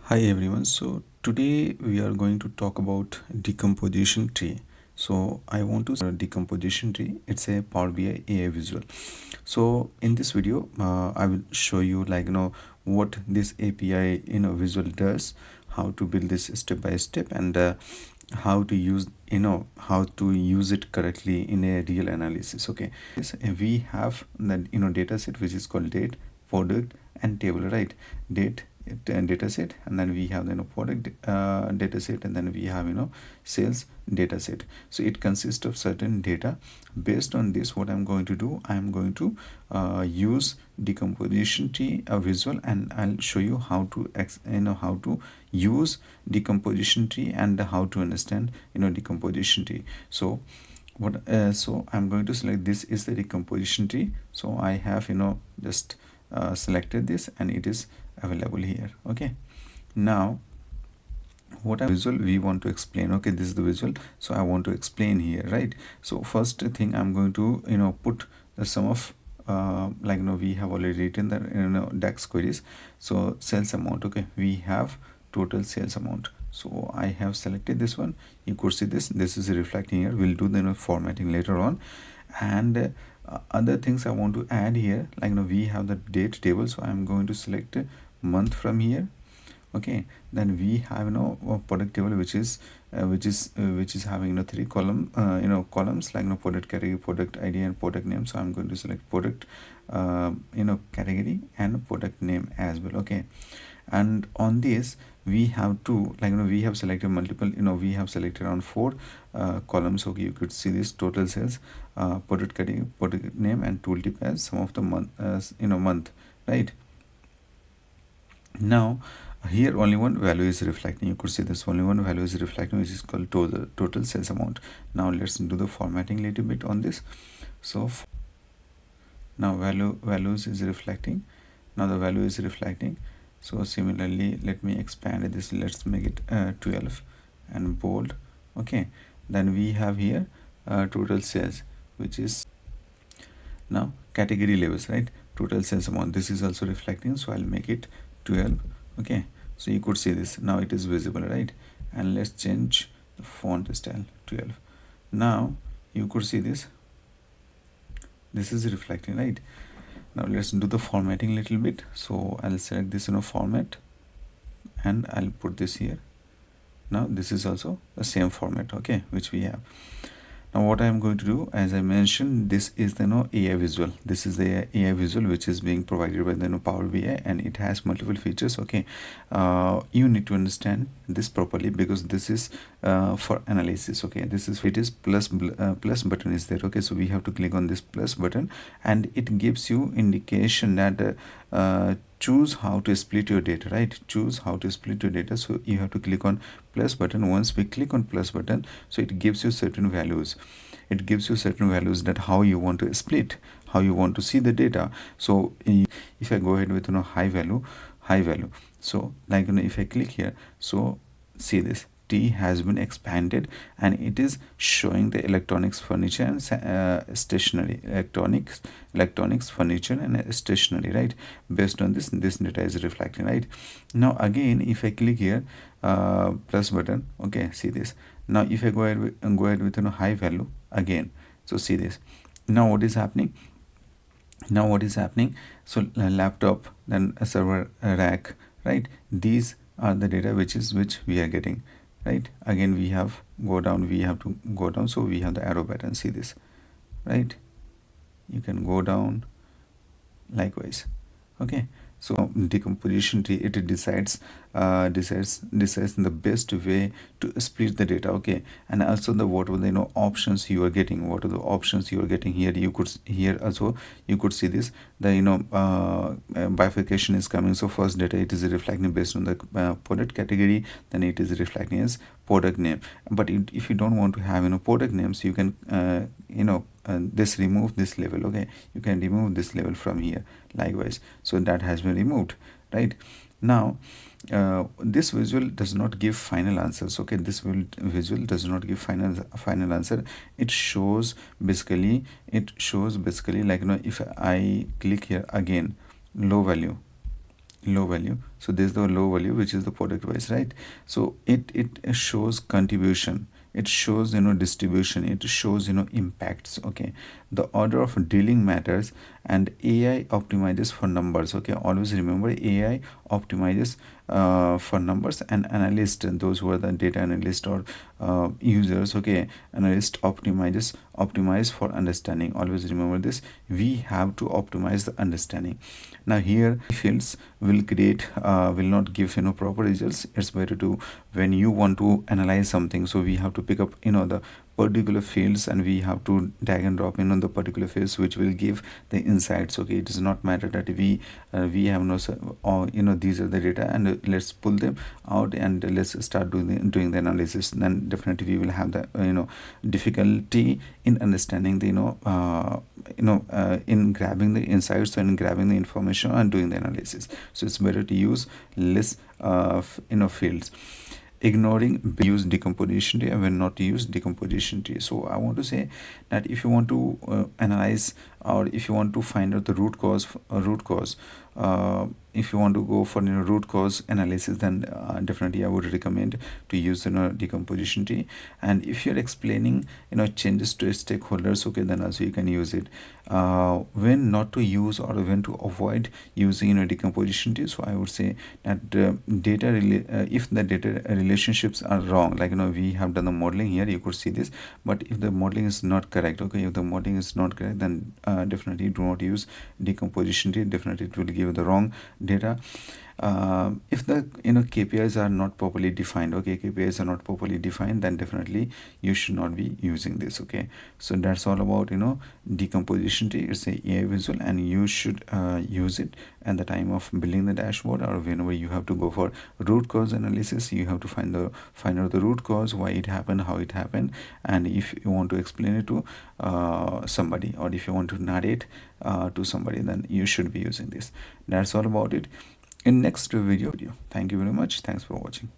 Hi everyone. So today we are going to talk about decomposition tree. So I want to decomposition tree. It's a Power BI AI visual. So in this video, I will show you what this API visual does, how to build this step by step, and how to use it correctly in a real analysis. Okay, we have the data set which is called date, product, and table, right? Date and data set, and then we have product data set, and then we have sales data set. So it consists of certain data. Based on this, what I'm going to do, I'm going to use decomposition tree visual, and I'll show you how to how to use decomposition tree and how to understand decomposition tree. So so I'm going to select, this is the decomposition tree. So I have just selected this, and it is available here. Okay, now what a visual we want to explain. Okay, this is the visual, so I want to explain here, right? So first thing, I'm going to put the sum of we have already written the DAX queries. So sales amount, okay, we have total sales amount. So I have selected this one. You could see this is reflecting here. We'll do the formatting later on. And other things I want to add here, we have the date table, so I'm going to select month from here. Okay, then we have a product table which is having three columns like product category, product ID, and product name. So I'm going to select product category and product name as well. Okay, and on this we have to we have selected multiple we have selected around four columns. Okay, you could see this total sales, product category, product name, and tooltip as some of the month, right? Now here only one value is reflecting. You could see this only one value is reflecting, which is called total sales amount. Now let's do the formatting a little bit on this. So now values is reflecting. Now the value is reflecting. So similarly, let me expand this. Let's make it 12 and bold. Okay, then we have here total sales, which is now category levels, right? Total sales amount, this is also reflecting, so I'll make it 12. Okay, so you could see this, now it is visible, right? And let's change the font style 12. Now you could see this is reflecting, right? Now let's do the formatting a little bit. So I'll select this format, and I'll put this here. Now this is also the same format, okay, which we have. Now what I am going to do, as I mentioned, this is the AI visual. This is the AI visual which is being provided by the Power BI, and it has multiple features. Okay, you need to understand this properly, because this is for analysis. Okay, this is, it is plus button is there. Okay, so we have to click on this plus button, and it gives you indication that choose how to split your data, right? Choose how to split your data. So you have to click on plus button. Once we click on plus button, so it gives you certain values. It gives you certain values that how you want to split, how you want to see the data. So if I go ahead with high value, so if I click here, so see this T has been expanded, and it is showing the electronics, furniture, and stationery. Electronics, furniture, and stationery, right? Based on this data is reflecting, right? Now again, if I click here plus button, okay, see this. Now if I go ahead with high value again, so see this. Now what is happening? So laptop, then a server rack, right? These are the data which we are getting, right? Again, we have to go down, so we have the arrow button. See this, right? You can go down likewise. Okay, so decomposition tree, it decides the best way to split the data. Okay, and also what were the options you are getting. What are the options you are getting here? You could see this, the bifurcation is coming. So first data, it is reflecting based on the product category, then it is reflecting as product name. But if you don't want to have product names, you can this remove this level. Okay, you can remove this level from here likewise. So that has been removed, right? Now this visual does not give final answers. Okay, this visual does not give final answer. It shows basically if I click here again, low value, low value. So there's the low value, which is the product wise, right? So it shows contribution, it shows distribution, it shows impacts. Okay, the order of dealing matters, and AI optimizes for numbers. Okay, always remember, AI optimizes for numbers, and analyst, and those who are the data analyst or users, okay, analyst optimize for understanding. Always remember this, we have to optimize the understanding. Now here fields will not give proper results. It's better to, when you want to analyze something, so we have to pick up the particular fields, and we have to drag and drop the particular fields which will give the insights. Okay, it does not matter that we have no or these are the data, and let's pull them out and let's start doing the analysis. Then definitely we will have the difficulty in understanding the in grabbing the insights and grabbing the information and doing the analysis. So it's better to use less fields. Ignoring use decomposition tree and when not to use decomposition tree. So I want to say that if you want to analyze, or if you want to find out the root cause, if you want to go for root cause analysis, then definitely I would recommend to use decomposition tree. And if you're explaining changes to stakeholders, okay, then also you can use it. When not to use or when to avoid using decomposition tree, so I would say that if the data relationships are wrong, like we have done the modeling here, you could see this, but if the modeling is not correct, okay, if the modeling is not correct, then definitely do not use decomposition tree. Definitely it will give the wrong data. If the KPIs are not properly defined, okay, KPIs are not properly defined, then definitely you should not be using this. Okay, so that's all about decomposition tree. It's a AI visual, and you should use it at the time of building the dashboard, or whenever you have to go for root cause analysis. You have to find out the root cause, why it happened, how it happened, and if you want to explain it to somebody, or if you want to narrate to somebody, then you should be using this. That's all about it. In next video. Thank you very much. Thanks for watching.